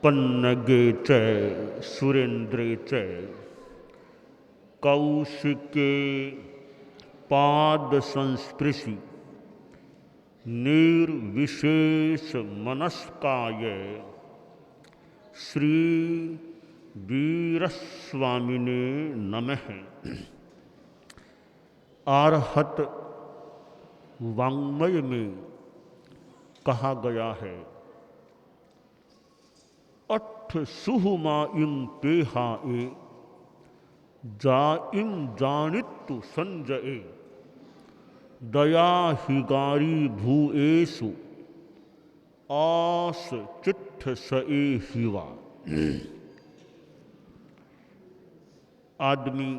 पन्नगे च सुरेन्द्रे च कौशिके पाद संस्पृशि निर्विशेष मनस्काय श्री वीरस्वामिने नमः। आर्हत वाङ्मय में कहा गया है, अठ सुहुमा इं पेहा ए जा इं जानित्तु संजये दया हिगारी भूएसु आस चित्त सए हिवा। आदमी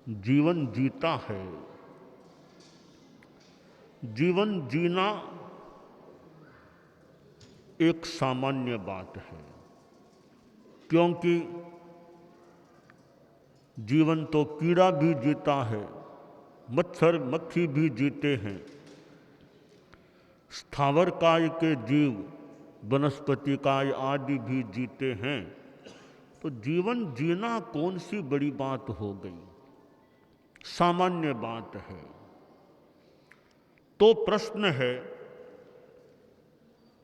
जीवन जीता है। जीवन जीना एक सामान्य बात है, क्योंकि जीवन तो कीड़ा भी जीता है, मच्छर मक्खी भी जीते हैं, स्थावर काय के जीव वनस्पति काय आदि भी जीते हैं। तो जीवन जीना कौन सी बड़ी बात हो गई, सामान्य बात है। तो प्रश्न है,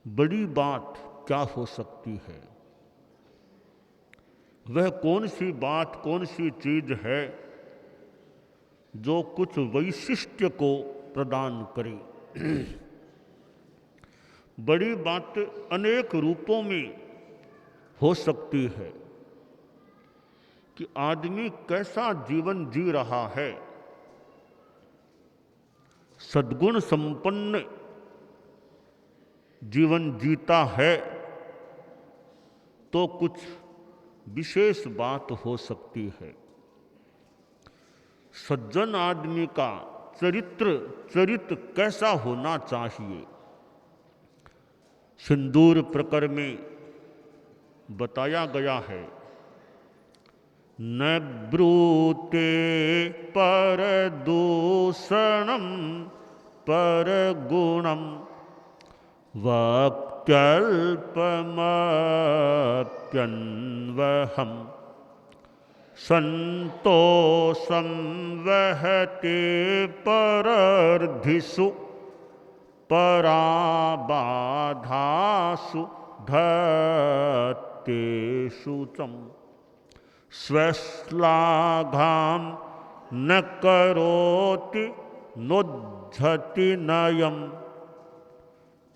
बड़ी बात क्या हो सकती है? वह कौन सी बात, कौन सी चीज है जो कुछ वैशिष्ट्य को प्रदान करे? बड़ी बात अनेक रूपों में हो सकती है कि आदमी कैसा जीवन जी रहा है। सद्गुण संपन्न जीवन जीता है तो कुछ विशेष बात हो सकती है। सज्जन आदमी का चरित्र कैसा होना चाहिए? सिंदूर प्रकर में बताया गया है, न ब्रूते पर दूषणम पर गुणम वक्त्यल्पमप्यन्वहम् संतोषं वहते परर्धिषु पराबाधासु धत्तेषु च स्वश्लाघां न करोति नोज्झति नयम्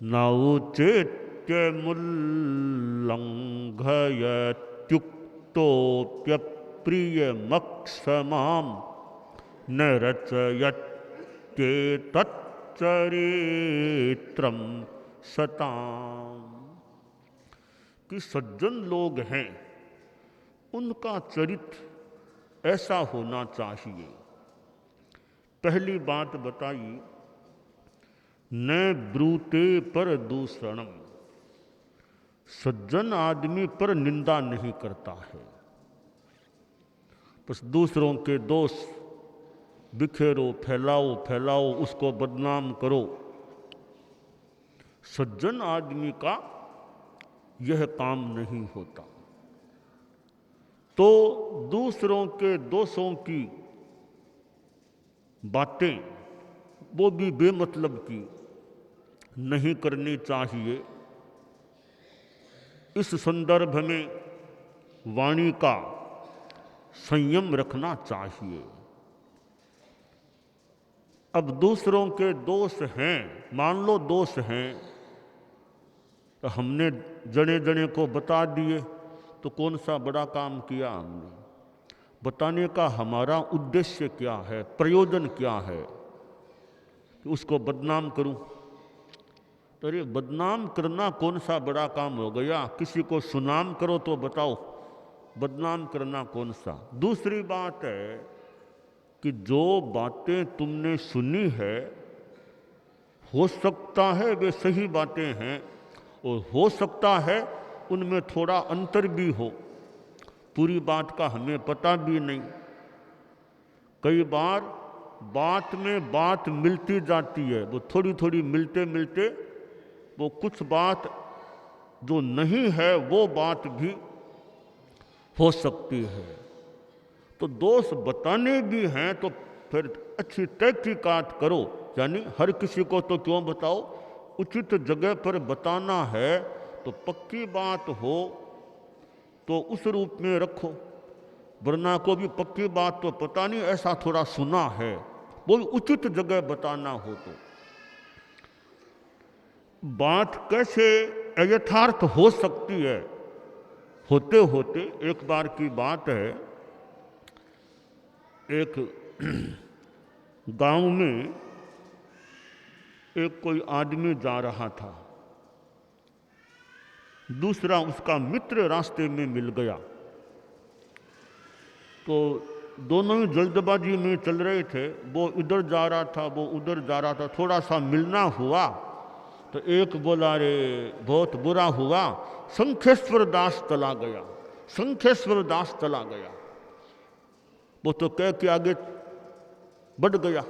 नौचित्यमुल्लङ्घयत्युक्तोऽप्यप्रियमक्षमां न रचयत्येतच्चरित्रं सताम्। कि सज्जन लोग हैं, उनका चरित्र ऐसा होना चाहिए। पहली बात बताई, न ब्रूते पर दूषणम। सज्जन आदमी पर निंदा नहीं करता है, बस दूसरों के दोष बिखेरो, फैलाओ, उसको बदनाम करो। सज्जन आदमी का यह काम नहीं होता। तो दूसरों के दोषों की बातें, वो भी बेमतलब की, नहीं करनी चाहिए। इस संदर्भ में वाणी का संयम रखना चाहिए। अब दूसरों के दोष हैं, मान लो दोष हैं, तो हमने जने जने को बता दिए, तो कौन सा बड़ा काम किया हमने? बताने का हमारा उद्देश्य क्या है, प्रयोजन क्या है? कि उसको बदनाम करूं? तो अरे बदनाम करना कौन सा बड़ा काम हो गया? किसी को सुनाम करो तो बताओ, बदनाम करना कौन सा? दूसरी बात है कि जो बातें तुमने सुनी है, हो सकता है वे सही बातें हैं, और हो सकता है उनमें थोड़ा अंतर भी हो, पूरी बात का हमें पता भी नहीं। कई बार बात में बात मिलती जाती है, वो थोड़ी थोड़ी मिलते मिलते वो कुछ बात जो नहीं है वो बात भी हो सकती है। तो दोष बताने भी हैं तो फिर अच्छी तहकीकात करो, यानी हर किसी को तो क्यों बताओ, उचित जगह पर बताना है तो पक्की बात हो तो उस रूप में रखो, वरना को भी पक्की बात तो पता नहीं, ऐसा थोड़ा सुना है, वो उचित जगह बताना हो तो। बात कैसे यथार्थ हो सकती है, होते होते एक बार की बात है, एक गांव में एक कोई आदमी जा रहा था, दूसरा उसका मित्र रास्ते में मिल गया, तो दोनों ही जल्दबाजी में चल रहे थे, वो इधर जा रहा था, वो उधर जा रहा था, थोड़ा सा मिलना हुआ तो एक बोला रे बहुत बुरा हुआ, शंखेश्वर दास चला गया, शंखेश्वर दास चला गया, वो तो कह के आगे बढ़ गया।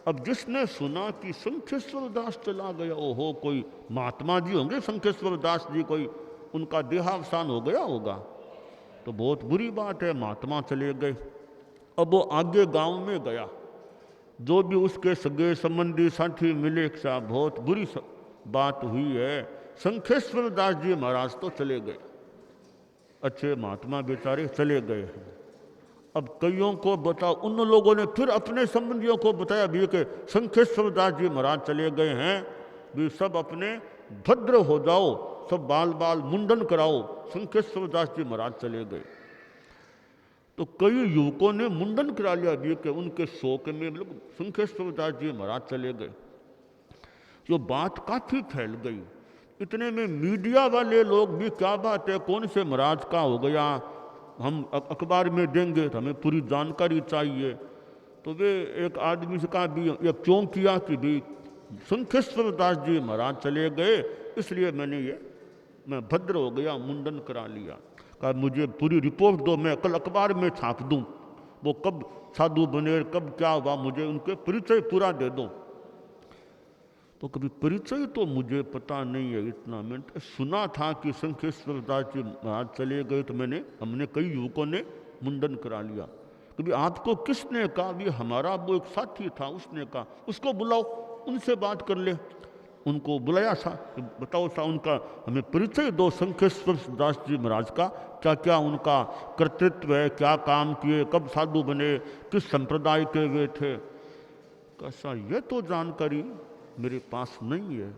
अब जिसने सुना कि शंखेश्वर दास चला गया, ओहो कोई महात्मा जी होंगे शंखेश्वर दास जी, कोई उनका देहावसान हो गया होगा, तो बहुत बुरी बात है, महात्मा चले गए। अब वो आगे गांव में गया, जो भी उसके सगे संबंधी साथी मिले, साहब बहुत बुरी बात हुई है, शंखेश्वर दास जी महाराज तो चले गए, अच्छे महात्मा बेचारे चले गए हैं। अब कईयों को बताओ, उन लोगों ने फिर अपने संबंधियों को बताया भी कि शंखेश्वर दास जी महाराज चले गए हैं, भी सब अपने भद्र हो जाओ, सब बाल बाल मुंडन कराओ, शंखेश्वर दास जी महाराज चले गए। तो कई युवकों ने मुंडन करा लिया भी कि उनके शोक में शंखेश्वर दास जी महाराज चले गए। जो बात काफी फैल गई, इतने में मीडिया वाले लोग भी क्या बात है, कौन से महाराज का हो गया, हम अखबार में देंगे तो हमें पूरी जानकारी चाहिए। तो वे एक आदमी से कहा भी ये क्यों किया कि भी शंखेश्वर दास जी महाराज चले गए, इसलिए मैं भद्र हो गया, मुंडन करा लिया। कहा मुझे पूरी रिपोर्ट दो, मैं कल अखबार में छाप दूं, वो कब साधु बने, कब क्या हुआ, मुझे उनके परिचय पूरा दे दो। तो कभी परिचय तो मुझे पता नहीं है, इतना मैंने सुना था कि शंखेश्वर दास जी महाराज चले गए, तो हमने कई युवकों ने मुंडन करा लिया। कभी आपको किसने कहा? भी हमारा वो एक साथी था, उसने कहा उसको बुलाओ, उनसे बात कर ले। उनको बुलाया था, बताओ सा उनका हमें परिचय दो, शंखेश्वर दास जी महाराज का क्या क्या उनका कर्तृत्व है, क्या काम किए, कब साधु बने, किस संप्रदाय के वे थे। कैसा ये तो जानकारी मेरे पास नहीं है,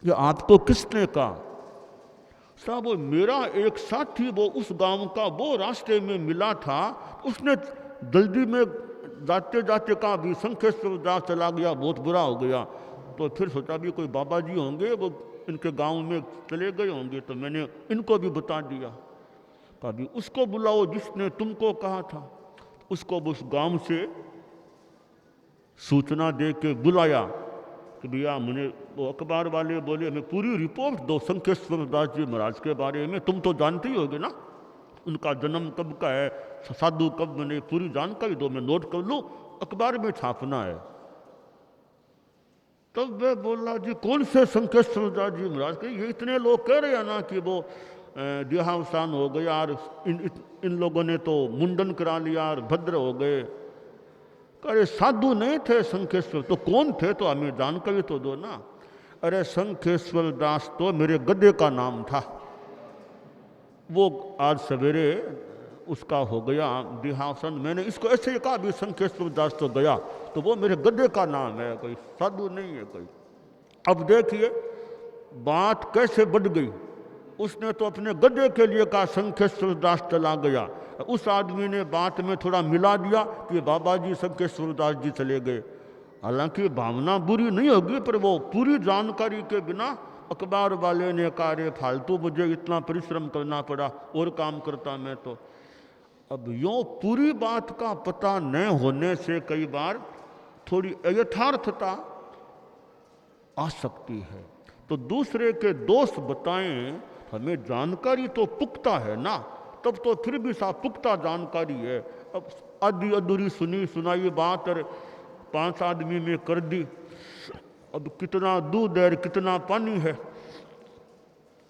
ये आपको किसने कहा? साहब वो मेरा एक साथी, वो उस गांव का, वो रास्ते में मिला था, उसने जल्दी में जाते जाते कहा भी शंखेश्वर दास चला गया, बहुत बुरा हो गया। तो फिर सोचा भी कोई बाबा जी होंगे, वो इनके गांव में चले गए होंगे, तो मैंने इनको भी बता दिया। कहा भी उसको बुलाओ जिसने तुमको कहा था। उसको उस गांव से सूचना दे के बुलाया कि भैया मुझे वो अखबार वाले बोले हमें पूरी रिपोर्ट दो शंखेश्वर दास जी महाराज के बारे में, तुम तो जानते ही होगे ना, उनका जन्म कब का है, साधु कब बने, पूरी जानकारी दो, मैं नोट कर लूँ, अखबार में छापना है। तब वह बोला जी कौन से शंखेश्वर दास जी महाराज के, ये इतने लोग कह रहे हैं ना कि वो देहावसान हो गया, और इन लोगों ने तो मुंडन करा लिया और भद्र हो गए। अरे साधु नहीं थे शंखेश्वर, तो कौन थे, तो हमें जानकारी तो दो ना। अरे शंखेश्वर दास तो मेरे गधे का नाम था, वो आज सवेरे उसका हो गया देहावसान। मैंने इसको ऐसे ही कहा भी शंखेश्वर दास तो गया, तो वो मेरे गधे का नाम है, कोई साधु नहीं है कोई। अब देखिए बात कैसे बढ़ गई, उसने तो अपने गधे के लिए कहा शंखेश्वर दास चला गया, उस आदमी ने बात में थोड़ा मिला दिया कि बाबा जी शंखेश्वर दास जी चले गए। हालांकि भावना बुरी नहीं होगी, पर वो पूरी जानकारी के बिना अखबार वाले ने कहा रे फालतू मुझे इतना परिश्रम करना पड़ा, और काम करता मैं तो। अब यूँ पूरी बात का पता न होने से कई बार थोड़ी अयथार्थता आ सकती है। तो दूसरे के दोष बताएं, हमें जानकारी तो पुख्ता है ना, तब तो फिर भी सा पुख्ता जानकारी है। अब आधी अधूरी सुनी सुनाई बात और 5 आदमी में कर दी, अब कितना दूध है कितना पानी है।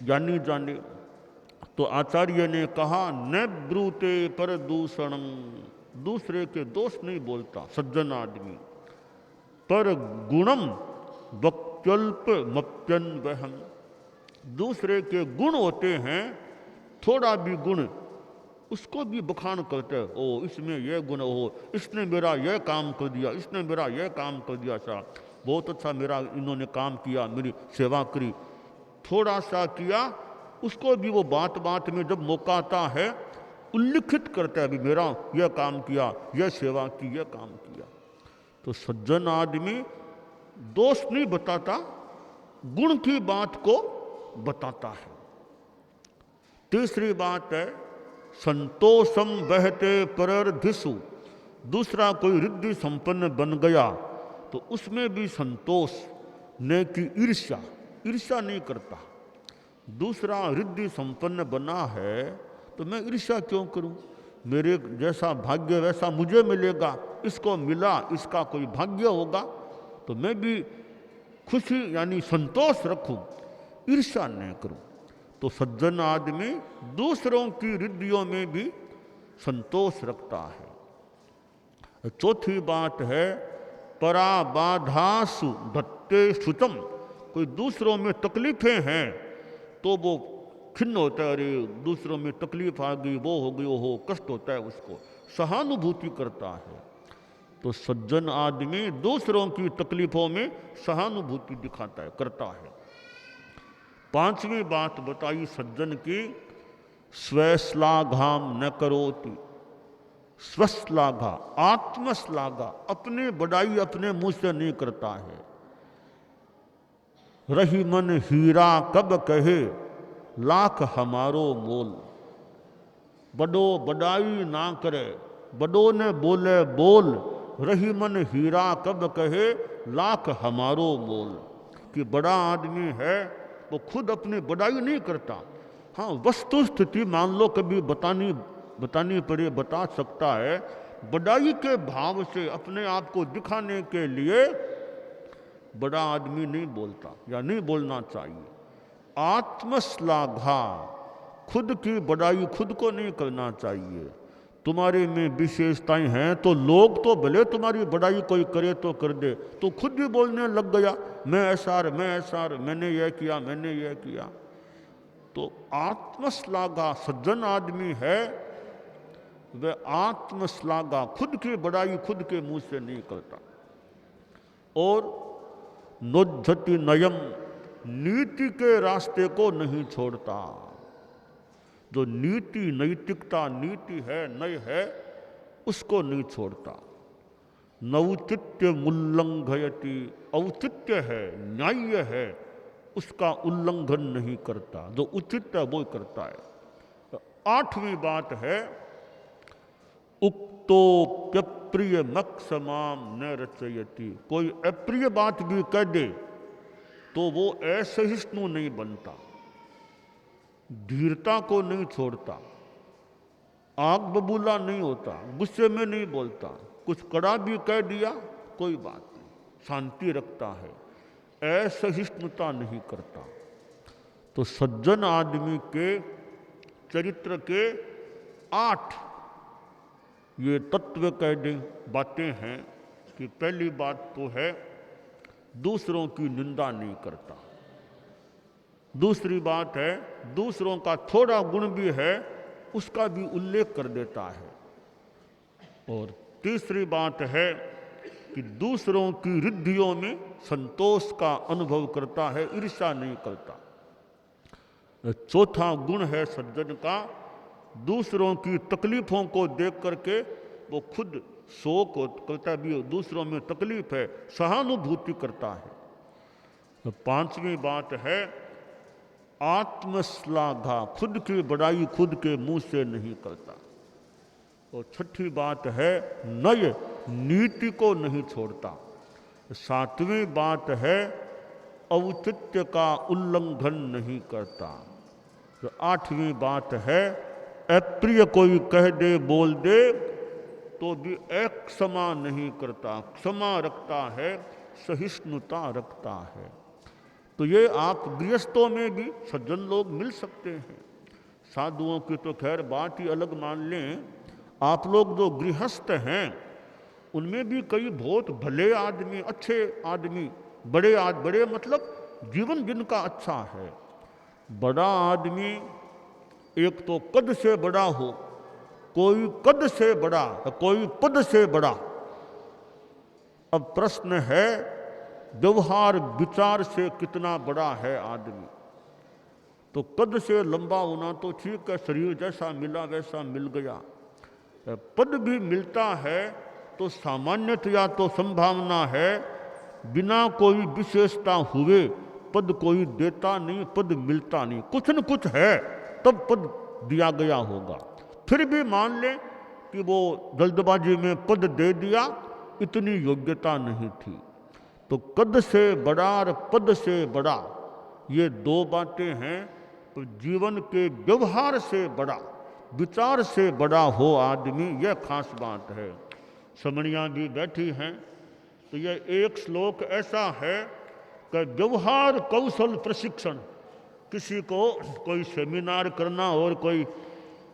जानी जाने। तो आचार्य ने कहा न ब्रूते पर दूषणम, दूसरे के दोष नहीं बोलता सज्जन आदमी। पर गुणम वक्त्यल्प मप्यन वहम, दूसरे के गुण होते हैं, थोड़ा भी गुण उसको भी बखान करते हैं। ओ इसमें यह गुण हो, इसने मेरा यह काम कर दिया, इसने मेरा यह काम कर दिया, साहब बहुत अच्छा मेरा इन्होंने काम किया, मेरी सेवा करी। थोड़ा सा किया उसको भी वो बात बात में जब मौका आता है उल्लिखित करता है, अभी मेरा यह काम किया, यह सेवा की, यह काम किया। तो सज्जन आदमी दोष नहीं बताता, गुण की बात को बताता है। तीसरी बात है संतोषम बहते परर्धिसु, दूसरा कोई रिद्धि संपन्न बन गया तो उसमें भी संतोष, न कि ईर्ष्या, ईर्ष्या नहीं करता। दूसरा रिद्धि संपन्न बना है तो मैं ईर्ष्या क्यों करूं, मेरे जैसा भाग्य वैसा मुझे मिलेगा, इसको मिला इसका कोई भाग्य होगा तो मैं भी खुशी यानी संतोष रखूं, ईर्ष्या नहीं करूं। तो सज्जन आदमी दूसरों की रिद्धियों में भी संतोष रखता है। चौथी बात है पराबाधासु धत्ते सुतम, कोई दूसरों में तकलीफें हैं तो वो खिन्न होता है, अरे दूसरों में तकलीफ आ गई, वो हो गई, वो हो, कष्ट होता है, उसको सहानुभूति करता है। तो सज्जन आदमी दूसरों की तकलीफों में सहानुभूति दिखाता है, करता है। पांचवी बात बताई सज्जन की स्वश्लाघाम न करोति, स्वश्लाघा आत्मश्लाघा, अपने बड़ाई अपने मुंह से नहीं करता है। रही मन हीरा कब कहे लाख हमारो मोल, बड़ो बड़ाई ना करे, बड़ों ने बोले बोल, रही मन हीरा कब कहे लाख हमारो मोल। कि बड़ा आदमी है वो खुद अपनी बड़ाई नहीं करता, हाँ वस्तु स्थिति मान लो कभी बतानी पड़े बता सकता है, बड़ाई के भाव से अपने आप को दिखाने के लिए बड़ा आदमी नहीं बोलता या नहीं बोलना चाहिए। आत्मश्लाघा, खुद की बड़ाई खुद को नहीं करना चाहिए। तुम्हारे में विशेषताएं हैं तो लोग तो भले तुम्हारी बड़ाई कोई करे तो कर दे, तो खुद भी बोलने लग गया मैं ऐसा, मैं ऐसा, मैंने यह किया, मैंने यह किया। तो आत्मश्लाघा सज्जन आदमी है वह आत्मश्लाघा, खुद की बड़ाई खुद के मुंह से नहीं करता। और नोद्धति नयम, नीति के रास्ते को नहीं छोड़ता। जो नीति नैतिकता नीति है नय है उसको नहीं छोड़ता। नौचित्य मुल्लंघयति, औचित्य है न्याय है उसका उल्लंघन नहीं करता, जो उचित है वो करता है। आठवीं बात है उक्तोप्यप्रिय मक्षमाम न रचयति, कोई अप्रिय बात भी कह दे तो वो असहिष्णु नहीं बनता, धीरता को नहीं छोड़ता, आग बबूला नहीं होता, गुस्से में नहीं बोलता, कुछ कड़ा भी कह दिया कोई बात नहीं, शांति रखता है, असहिष्णुता नहीं करता। तो सज्जन आदमी के चरित्र के 8 ये तत्व कह दें बातें हैं कि पहली बात तो है दूसरों की निंदा नहीं करता। दूसरी बात है दूसरों का थोड़ा गुण भी है उसका भी उल्लेख कर देता है। और तीसरी बात है कि दूसरों की रिद्धियों में संतोष का अनुभव करता है, ईर्ष्या नहीं करता। चौथा गुण है सज्जन का, दूसरों की तकलीफों को देख करके वो खुद शोक करता भी, दूसरों में तकलीफ है सहानुभूति करता है। पांचवी बात है आत्मश्लाघा, खुद की बड़ाई खुद के मुंह से नहीं करता। और छठी बात है नय, नीति को नहीं छोड़ता। सातवीं बात है औचित्य का उल्लंघन नहीं करता। तो आठवीं बात है अप्रिय कोई कह दे बोल दे तो भी अक्षमा नहीं करता, क्षमा रखता है, सहिष्णुता रखता है। तो ये आप गृहस्थों में भी सज्जन लोग मिल सकते हैं। साधुओं की तो खैर बात ही अलग मान लें। आप लोग जो गृहस्थ हैं उनमें भी कई बहुत भले आदमी, अच्छे आदमी, बड़े मतलब जीवन जिनका अच्छा है। बड़ा आदमी एक तो कद से बड़ा हो, कोई कद से बड़ा, कोई पद से बड़ा। अब प्रश्न है व्यवहार विचार से कितना बड़ा है आदमी। तो कद से लंबा होना तो ठीक है, शरीर जैसा मिला वैसा मिल गया। पद भी मिलता है तो सामान्यतया तो संभावना है बिना कोई विशेषता हुए पद कोई देता नहीं, पद मिलता नहीं, कुछ न कुछ है तब पद दिया गया होगा। फिर भी मान लें कि वो जल्दबाजी में पद दे दिया, इतनी योग्यता नहीं थी। तो कद से बड़ा और पद से बड़ा ये दो बातें हैं। तो जीवन के व्यवहार से बड़ा, विचार से बड़ा हो आदमी, यह खास बात है। समणियाँ भी बैठी हैं तो यह एक श्लोक ऐसा है कि व्यवहार कौशल प्रशिक्षण। किसी को कोई सेमिनार करना और कोई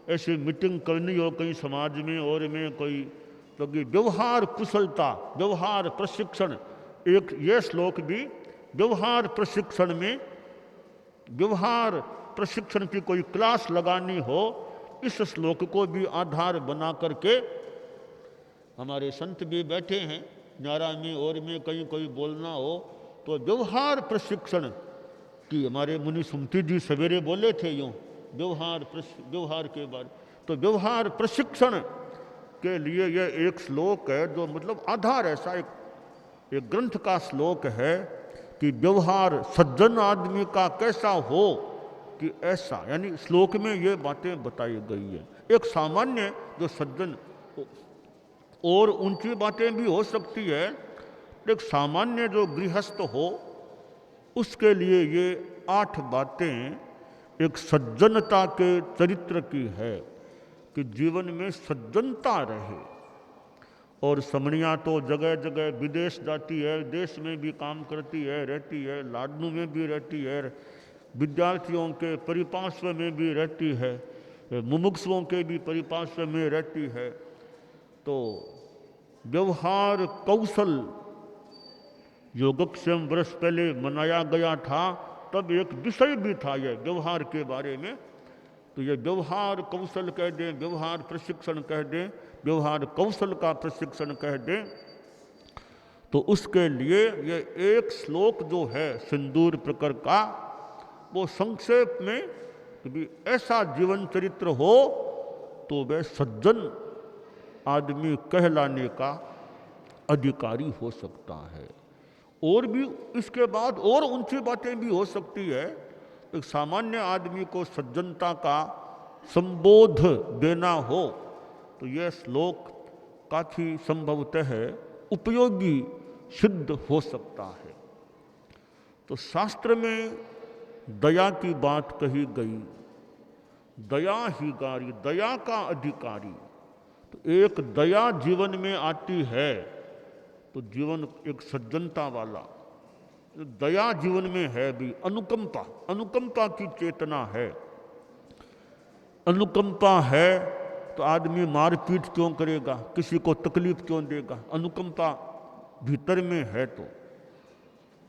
ऐसी मीटिंग करनी हो कहीं समाज में और में कोई, तो व्यवहार कुशलता, व्यवहार प्रशिक्षण, एक ये श्लोक भी व्यवहार प्रशिक्षण में, व्यवहार प्रशिक्षण की कोई क्लास लगानी हो, इस श्लोक को भी आधार बना करके हमारे संत भी बैठे हैं। न्यारा में और में कहीं कोई बोलना हो तो व्यवहार प्रशिक्षण की हमारे मुनि सुमति जी सवेरे बोले थे यूँ व्यवहार के बारे। तो व्यवहार प्रशिक्षण के लिए यह एक श्लोक है जो मतलब आधार, ऐसा एक ग्रंथ का श्लोक है कि व्यवहार सज्जन आदमी का कैसा हो कि ऐसा, यानी श्लोक में ये बातें बताई गई है। एक सामान्य जो सज्जन, और ऊंची बातें भी हो सकती है, एक सामान्य जो गृहस्थ हो उसके लिए ये 8 बातें एक सज्जनता के चरित्र की है कि जीवन में सज्जनता रहे। और समणियाँ तो जगह जगह विदेश जाती है, देश में भी काम करती है, रहती है, लाडनू में भी रहती है, विद्यार्थियों के परिपार्श्व में भी रहती है, मुमुक्षुओं के भी परिपार्श्व में रहती है। तो व्यवहार कौशल योगक्षेम वर्ष पहले मनाया गया था, तब एक विषय भी था यह व्यवहार के बारे में। तो ये व्यवहार कौशल कह दें, व्यवहार प्रशिक्षण कह दें, व्यवहार कौशल का प्रशिक्षण कह दें, तो उसके लिए ये एक श्लोक जो है सिंदूर प्रकर का, वो संक्षेप में कि ऐसा जीवन चरित्र हो तो वह सज्जन आदमी कहलाने का अधिकारी हो सकता है। और भी इसके बाद और ऊंची बातें भी हो सकती है। एक सामान्य आदमी को सज्जनता का संबोध देना हो तो यह श्लोक काफी संभवतः उपयोगी सिद्ध हो सकता है। तो शास्त्र में दया की बात कही गई, दया ही गारी, दया का अधिकारी। तो एक दया जीवन में आती है तो जीवन एक सज्जनता वाला, दया जीवन में है भी, अनुकंपा, अनुकंपा की चेतना है। अनुकंपा है तो आदमी मारपीट क्यों करेगा, किसी को तकलीफ क्यों देगा। अनुकंपा भीतर में है तो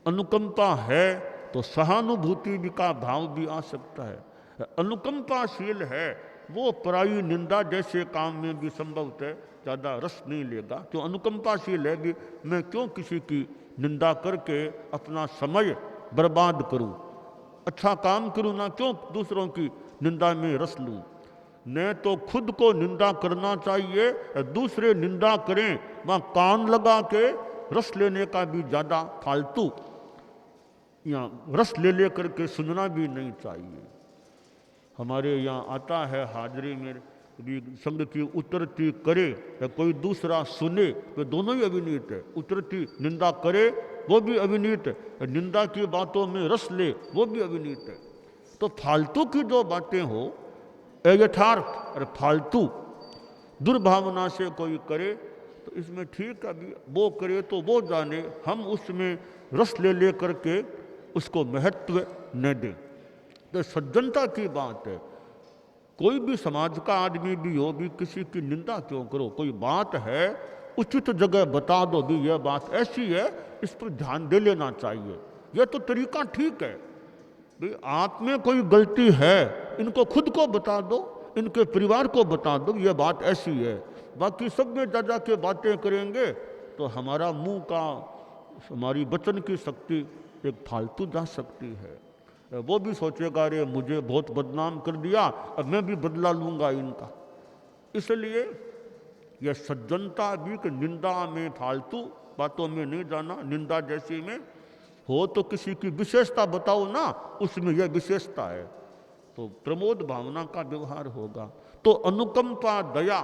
अनुकंपा है तो सहानुभूति भी का भाव भी आ सकता है। अनुकंपाशील है वो पराई निंदा जैसे काम में भी संभवतः ज़्यादा रस नहीं लेगा। तो अनुकंपाशील है भी, मैं क्यों किसी की निंदा करके अपना समय बर्बाद करूं, अच्छा काम करूं ना, क्यों दूसरों की निंदा में रस लूं। न तो खुद को निंदा करना चाहिए, दूसरे निंदा करें वहाँ कान लगा के रस लेने का भी ज़्यादा फालतू या रस ले करके सुनना भी नहीं चाहिए। हमारे यहाँ आता है हाजरी में भी संग की उतरती करे या कोई दूसरा सुने, वे दोनों ही अविनीत है। उतरती निंदा करे वो भी अविनीत है, निंदा की बातों में रस ले वो भी अविनीत है। तो फालतू की जो बातें हो यथार्थ और फालतू दुर्भावना से कोई करे तो इसमें ठीक है, अभी वो करे तो वो जाने, हम उसमें रस ले करके उसको महत्व न दें। तो सज्जनता की बात है। कोई भी समाज का आदमी भी हो, भी किसी की निंदा क्यों करो? कोई बात है उचित जगह बता दो भी, यह बात ऐसी है, इस पर ध्यान दे लेना चाहिए। यह तो तरीका ठीक है। भाई आप में कोई गलती है, इनको खुद को बता दो, इनके परिवार को बता दो, यह बात ऐसी है। बाकी सब में जा के बातें करेंगे तो हमारा मुंह का, हमारी वचन की शक्ति एक फालतू जा सकती है। वो भी सोचेगा अरे मुझे बहुत बदनाम कर दिया, अब मैं भी बदला लूँगा इनका। इसलिए यह सज्जनता भी कि निंदा में, फालतू बातों में नहीं जाना। निंदा जैसी में हो तो किसी की विशेषता बताओ ना, उसमें यह विशेषता है, तो प्रमोद भावना का व्यवहार होगा। तो अनुकंपा, दया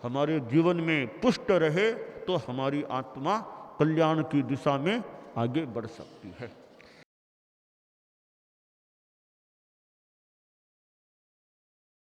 हमारे जीवन में पुष्ट रहे तो हमारी आत्मा कल्याण की दिशा में आगे बढ़ सकती है।